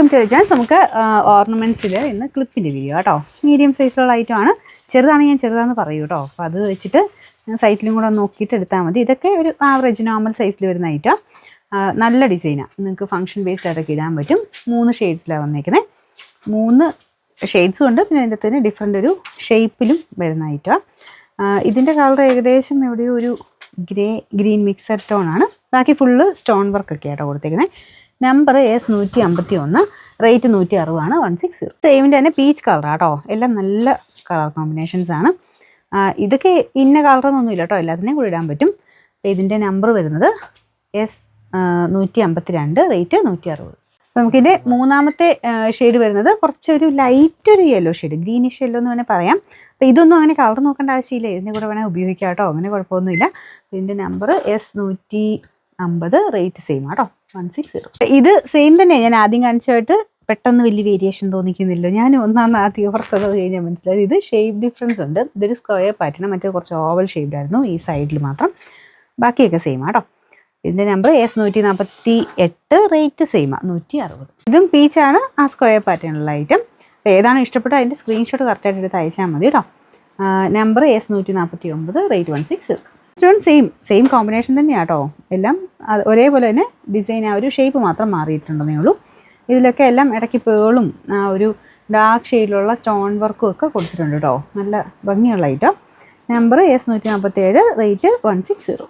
Welcome to Jans. നമുക്ക് ഓർണമെൻറ്റ്സിൽ ഇന്ന് ക്ലിപ്പിൻ്റെ video കേട്ടോ. മീഡിയം സൈസിലുള്ള ഐറ്റമാണ്. ചെറുതാണെങ്കിൽ ഞാൻ ചെറുതാണെന്ന് പറയൂ കേട്ടോ. അപ്പോൾ അത് വെച്ചിട്ട് സൈറ്റിലും കൂടെ നോക്കിയിട്ട് എടുത്താൽ മതി. ഇതൊക്കെ ഒരു ആവറേജ് നോർമൽ സൈസിൽ വരുന്ന ഐറ്റം. നല്ല ഡിസൈനാണ്. നിങ്ങൾക്ക് ഫംഗ്ഷൻ ബേസ്ഡ് ആയിട്ടൊക്കെ ഇടാൻ പറ്റും. 3 ഷെയ്ഡ്സിലാണ് വന്നേക്കുന്നത്. 3 ഷെയ്ഡ്സും ഉണ്ട്. പിന്നെ അതിൻ്റെ തന്നെ ഡിഫറെൻ്റ് ഒരു ഷേപ്പിലും വരുന്ന ഐറ്റമാണ്. ഇതിൻ്റെ കളർ ഏകദേശം എവിടെയോ ഒരു ഗ്രീൻ മിക്സഡ് ടോണാണ്. ബാക്കി ഫുള്ള് സ്റ്റോൺ വർക്കൊക്കെ ആയിട്ടോ കൊടുത്തേക്കുന്നത്. Number S151, rate 160 160. സെയിമിൻ്റെ തന്നെ പീച്ച് കളറാണ് കേട്ടോ. എല്ലാം നല്ല കളർ കോമ്പിനേഷൻസ് ആണ്. ഇതൊക്കെ ഇന്ന കളറൊന്നുമില്ല കേട്ടോ, എല്ലാത്തിനെയും കൂടി ഇടാൻ പറ്റും. ഇതിൻ്റെ നമ്പർ വരുന്നത് S152, റേറ്റ് 160. നമുക്കിതിൻ്റെ മൂന്നാമത്തെ ഷെയ്ഡ് വരുന്നത് കുറച്ചൊരു ലൈറ്റ് ഒരു യെല്ലോ ഷെയ്ഡ്, ഗ്രീനിഷ് യെല്ലോ എന്ന് വേണേൽ പറയാം. അപ്പോൾ ഇതൊന്നും അങ്ങനെ കളർ നോക്കേണ്ട ആവശ്യമില്ല, ഇതിൻ്റെ കൂടെ വേണേൽ ഉപയോഗിക്കാം കേട്ടോ, അങ്ങനെ കുഴപ്പമൊന്നുമില്ല. ഇതിൻ്റെ നമ്പർ S150, റേറ്റ് സെയിം കേട്ടോ 160. ഇത് സെയിം തന്നെ ഞാൻ ആദ്യം കാണിച്ചായിട്ട് പെട്ടെന്ന് വലിയ വേരിയേഷൻ തോന്നിക്കുന്നില്ല. ഞാൻ ഒന്നാമത് ആദ്യം ഓർത്തത് കഴിഞ്ഞാൽ മനസ്സിലായത് ഇത് ഷേപ്പ് ഡിഫറൻസ് ഉണ്ട്. ഇതൊരു സ്ക്വയർ പാറ്റേൺ, മറ്റേ കുറച്ച് ഓവൽ ഷേപ്ഡ് ആയിരുന്നു ഈ സൈഡിൽ മാത്രം. ബാക്കിയൊക്കെ സെയിം കേട്ടോ. ഇതിൻ്റെ നമ്പർ S148, റേറ്റ് സെയിം 160. ഇതും പീച്ചാണ്, ആ സ്ക്വയർ പാറ്റേണുള്ള ഐറ്റം. അപ്പോൾ ഏതാണ് ഇഷ്ടപ്പെട്ടത് അതിൻ്റെ സ്ക്രീൻഷോട്ട് കറക്റ്റായിട്ട് എടുത്ത് അയച്ചാൽ മതി കേട്ടോ. Number S149, rate 160. Same combination തന്നെയാണ് കേട്ടോ. എല്ലാം ഒരേപോലെ തന്നെ ഡിസൈൻ, ആ ഒരു ഷേപ്പ് മാത്രം മാറിയിട്ടുണ്ടെന്നേ ഉള്ളൂ. ഇതിലൊക്കെ എല്ലാം ഇടയ്ക്ക് പേളും ആ ഒരു ഡാർക്ക് ഷെയ്ഡിലുള്ള സ്റ്റോൺ വർക്കും ഒക്കെ കൊടുത്തിട്ടുണ്ട് കേട്ടോ. നല്ല ഭംഗിയുള്ള ഐറ്റം. Number S147, rate 160.